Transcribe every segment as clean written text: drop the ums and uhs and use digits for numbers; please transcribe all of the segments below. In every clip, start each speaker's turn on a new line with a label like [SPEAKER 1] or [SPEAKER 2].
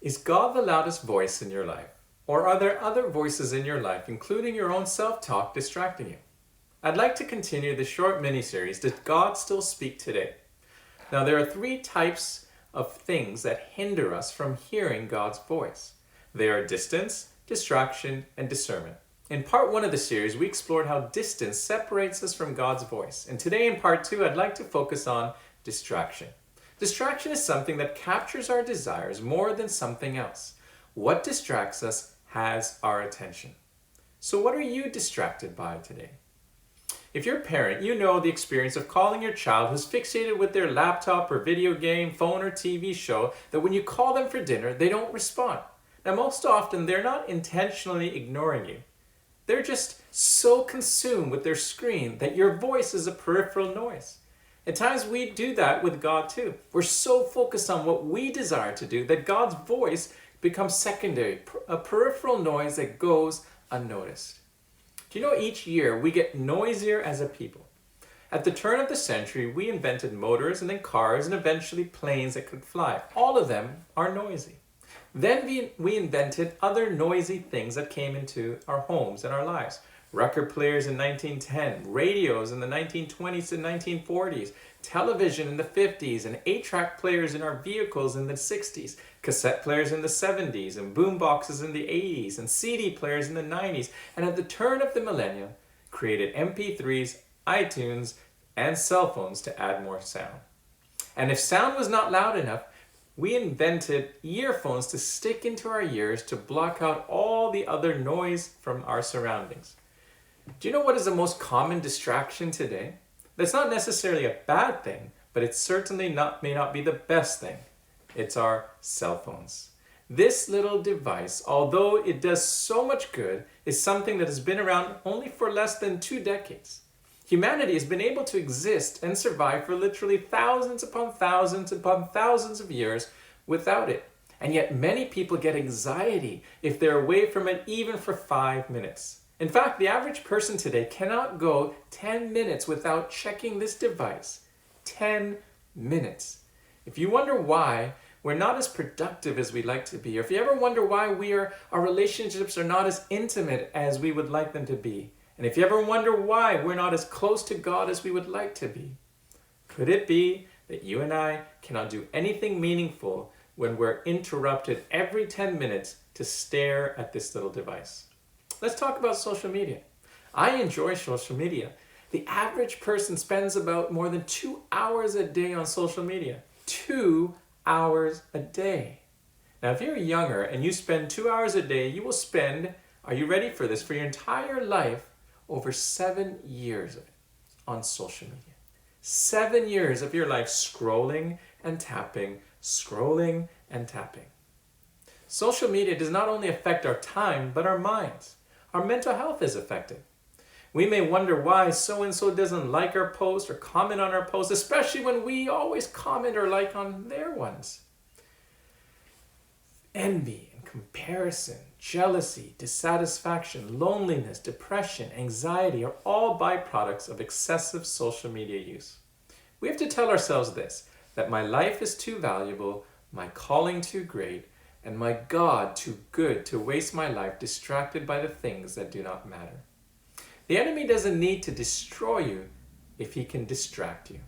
[SPEAKER 1] Is God the loudest voice in your life? Or are there other voices in your life, including your own self-talk, distracting you? I'd like to continue the short mini-series, Does God Still Speak Today? Now, there are three types of things that hinder us from hearing God's voice. They are distance, distraction, and discernment. In part one of the series, we explored how distance separates us from God's voice. And today in part two, I'd like to focus on distraction. Distraction is something that captures our desires more than something else. What distracts us has our attention. So what are you distracted by today? If you're a parent, you know the experience of calling your child who's fixated with their laptop or video game, phone or TV show, that when you call them for dinner, they don't respond. Now, most often, they're not intentionally ignoring you. They're just so consumed with their screen that your voice is a peripheral noise. At times, we do that with God too. We're so focused on what we desire to do that God's voice becomes secondary, a peripheral noise that goes unnoticed. Do you know each year we get noisier as a people? At the turn of the century, we invented motors and then cars and eventually planes that could fly. All of them are noisy. Then we invented other noisy things that came into our homes and our lives. Record players in 1910, radios in the 1920s and 1940s, television in the 50s, and 8-track players in our vehicles in the 60s, cassette players in the 70s, and boom boxes in the 80s, and CD players in the 90s, and at the turn of the millennium, created MP3s, iTunes, and cell phones to add more sound. And if sound was not loud enough, we invented earphones to stick into our ears to block out all the other noise from our surroundings. Do you know what is the most common distraction today? That's not necessarily a bad thing, but it certainly may not be the best thing. It's our cell phones. This little device, although it does so much good, is something that has been around only for less than 2 decades. Humanity has been able to exist and survive for literally thousands upon thousands upon thousands of years without it. And yet many people get anxiety if they're away from it even for 5 minutes. In fact, the average person today cannot go 10 minutes without checking this device. 10 minutes. If you wonder why we're not as productive as we'd like to be, or if you ever wonder why our relationships are not as intimate as we would like them to be, and if you ever wonder why we're not as close to God as we would like to be, could it be that you and I cannot do anything meaningful when we're interrupted every 10 minutes to stare at this little device? Let's talk about social media. I enjoy social media. The average person spends about more than 2 hours a day on social media. 2 hours a day. Now, if you're younger and you spend 2 hours a day, you will spend, are you ready for this, for your entire life, over 7 years of it on social media. 7 years of your life scrolling and tapping, scrolling and tapping. Social media does not only affect our time, but our minds. Our mental health is affected. We may wonder why so-and-so doesn't like our post or comment on our post, especially when we always comment or like on their ones. Envy and comparison, jealousy, dissatisfaction, loneliness, depression, anxiety are all byproducts of excessive social media use. We have to tell ourselves this, that my life is too valuable, my calling too great, and my God too good to waste my life distracted by the things that do not matter. The enemy doesn't need to destroy you if he can distract you.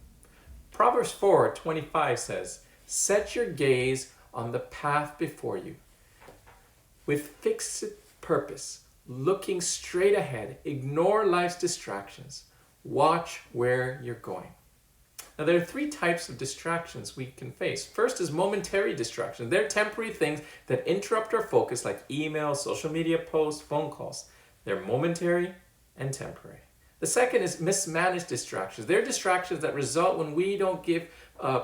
[SPEAKER 1] Proverbs 4:25 says, "Set your gaze on the path before you. With fixed purpose, looking straight ahead, ignore life's distractions. Watch where you're going." Now, there are 3 types of distractions we can face. First is momentary distractions. They're temporary things that interrupt our focus, like emails, social media posts, phone calls. They're momentary and temporary. The second is mismanaged distractions. They're distractions that result when we don't give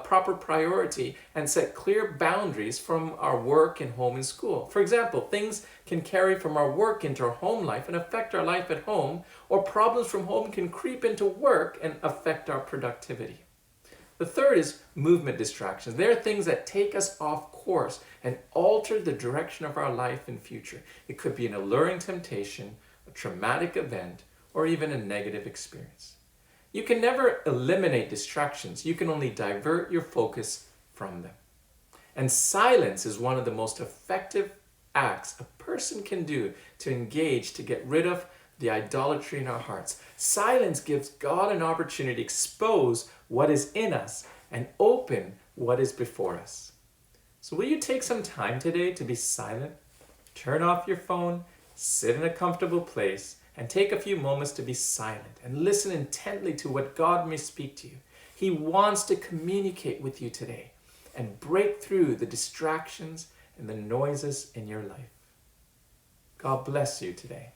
[SPEAKER 1] proper priority and set clear boundaries from our work and home and school. For example, things can carry from our work into our home life and affect our life at home, or problems from home can creep into work and affect our productivity. The third is movement distractions. They're things that take us off course and alter the direction of our life and future. It could be an alluring temptation, a traumatic event, or even a negative experience. You can never eliminate distractions. You can only divert your focus from them. And silence is one of the most effective acts a person can do to engage, to get rid of the idolatry in our hearts. Silence gives God an opportunity to expose what is in us and open what is before us. So will you take some time today to be silent? Turn off your phone, sit in a comfortable place, and take a few moments to be silent and listen intently to what God may speak to you. He wants to communicate with you today and break through the distractions and the noises in your life. God bless you today.